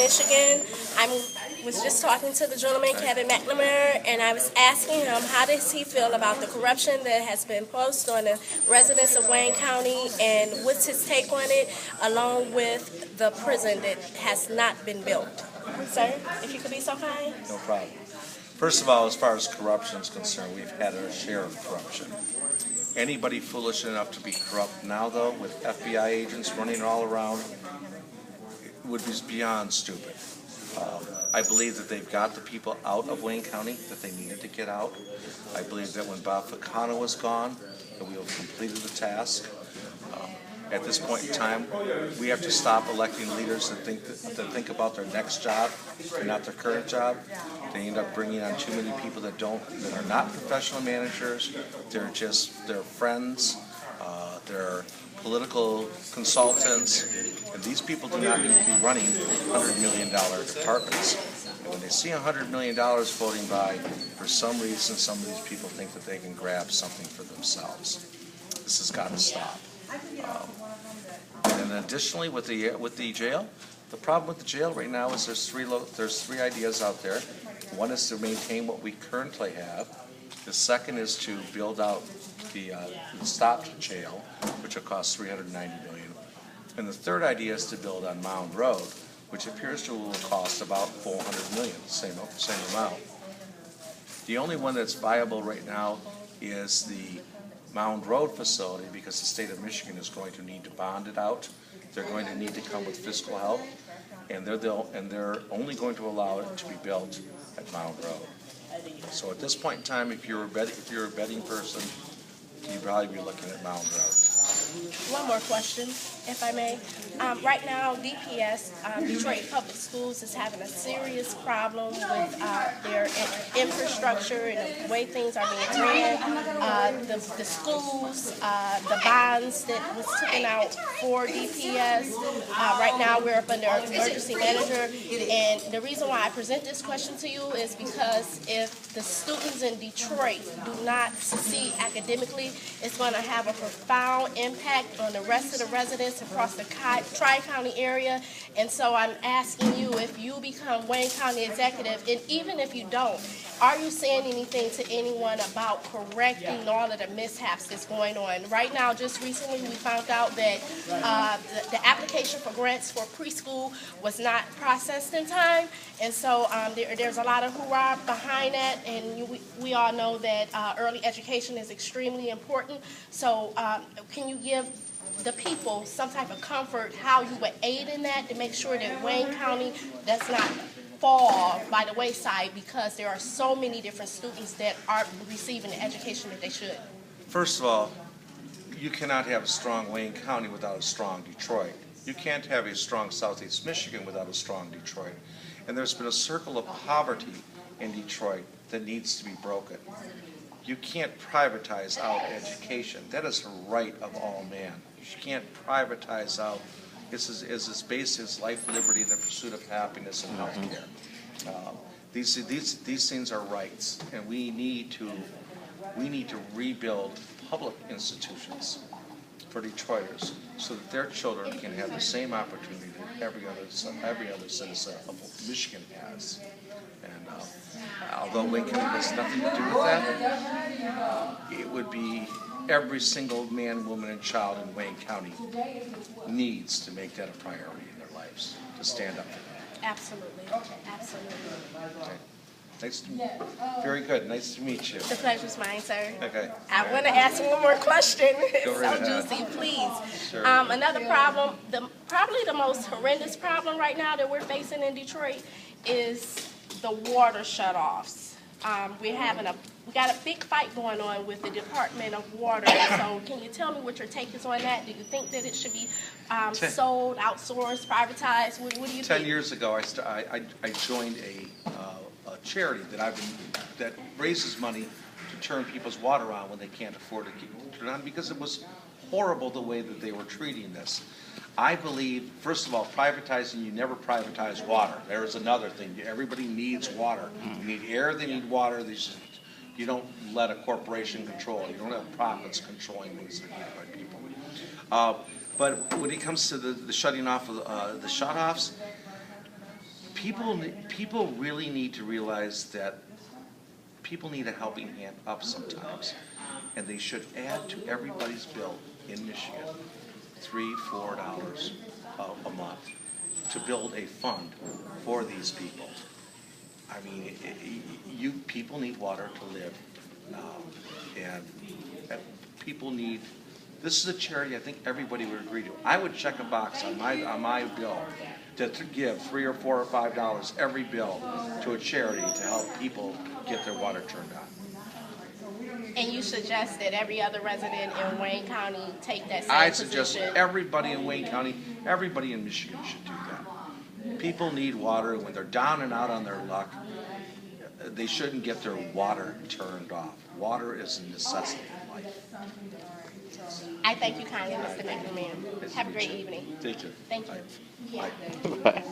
Michigan. I was just talking to the gentleman, Kevin McNamara, and I was asking him how does he feel about the corruption that has been posted on the residents of Wayne County, and what's his take on it, along with the prison that has not been built. Sir, if you could be so kind. No problem. First of all, as far as corruption is concerned, we've had our share of corruption. Anybody foolish enough to be corrupt now, though, with FBI agents running all around, would be beyond stupid. I believe that they've got the people out of Wayne County that they needed to get out. I believe that when Bob Coun was gone, that we have completed the task. At this point in time, we have to stop electing leaders that think about their next job and not their current job. They end up bringing on too many people that are not professional managers. They're friends. They're political consultants, and these people do not need to be running $100 million departments. And when they see $100 million floating by, for some reason, some of these people think that they can grab something for themselves. This has got to stop. And then additionally, with the jail, the problem with the jail right now is there's three ideas out there. One is to maintain what we currently have. The second is to build out the stopped jail, which will cost $390 million. And the third idea is to build on Mound Road, which appears to will cost about $400 million, same amount. The only one that's viable right now is the Mound Road facility, because the state of Michigan is going to need to bond it out. They're going to need to come with fiscal help, and they're only going to allow it to be built at Mound Road. So at this point in time, if you're a betting person, you'd probably be looking at Mound Road. One more question, if I may. Right now, DPS, Detroit Public Schools, is having a serious problem with their infrastructure and the way things are being ran. The schools, the bonds that was taken out for DPS. Right now, we're up under emergency manager. And the reason why I present this question to you is because if the students in Detroit do not succeed academically, it's going to have a profound impact on the rest of the residents across the Tri-County area. And so I'm asking you, if you become Wayne County executive, and even if you don't, are you saying anything to anyone about correcting all of the mishaps that's going on? Right now, just recently, we found out that the application for grants for preschool was not processed in time. And so there's a lot of hoorah behind that, and we all know that early education is extremely important. So can you give the people some type of comfort how you would aid in that to make sure that Wayne County does not fall by the wayside because there are so many different students that aren't receiving the education that they should? First of all, you cannot have a strong Wayne County without a strong Detroit. You can't have a strong Southeast Michigan without a strong Detroit. And there's been a circle of poverty in Detroit that needs to be broken. You can't privatize out education. That is a right of all man. You can't privatize out. This is as basic as life, liberty, and the pursuit of happiness and health care. These things are rights, and we need to rebuild public institutions for Detroiters so that their children can have the same opportunity that every other citizen of Michigan has. And although Wayne County has nothing to do with that, it would be every single man, woman, and child in Wayne County needs to make that a priority in their lives, to stand up for that. Absolutely. Absolutely. Okay. Very good. Nice to meet you. The pleasure's mine, sir. Okay. I want to ask one more question. Go right So ahead. juicy, please. Sure. Another problem, probably the most horrendous problem right now that we're facing in Detroit is the water shutoffs. We got a big fight going on with the Department of Water. So can you tell me what your take is on that? Do you think that it should be sold, outsourced, privatized? What do you think? 10 years ago, I joined a charity that raises money to turn people's water on when they can't afford to keep it on, because it was horrible the way that they were treating this. I believe, first of all, privatizing, you never privatize water. There is another thing. Everybody needs water. You need air, they need water. You don't let a corporation control it. You don't have profits controlling things that are needed by people. But when it comes to the shutting off of the shutoffs, People really need to realize that people need a helping hand up sometimes, and they should add to everybody's bill in Michigan $3-4 a month to build a fund for these people. I mean, people need water to live, and people need. This is a charity I think everybody would agree to. I would check a box on my bill to give $3 or $4 or $5 every bill to a charity to help people get their water turned on. And you suggest that every other resident in Wayne County take that same I position? suggest everybody in Wayne County, everybody in Michigan should do that. People need water when they're down and out on their luck. They shouldn't get their water turned off. Water is a necessity in life. I thank you kindly, Mr. McNamara. Have a great evening. Thank you. Thank you. Bye. Yeah. Bye.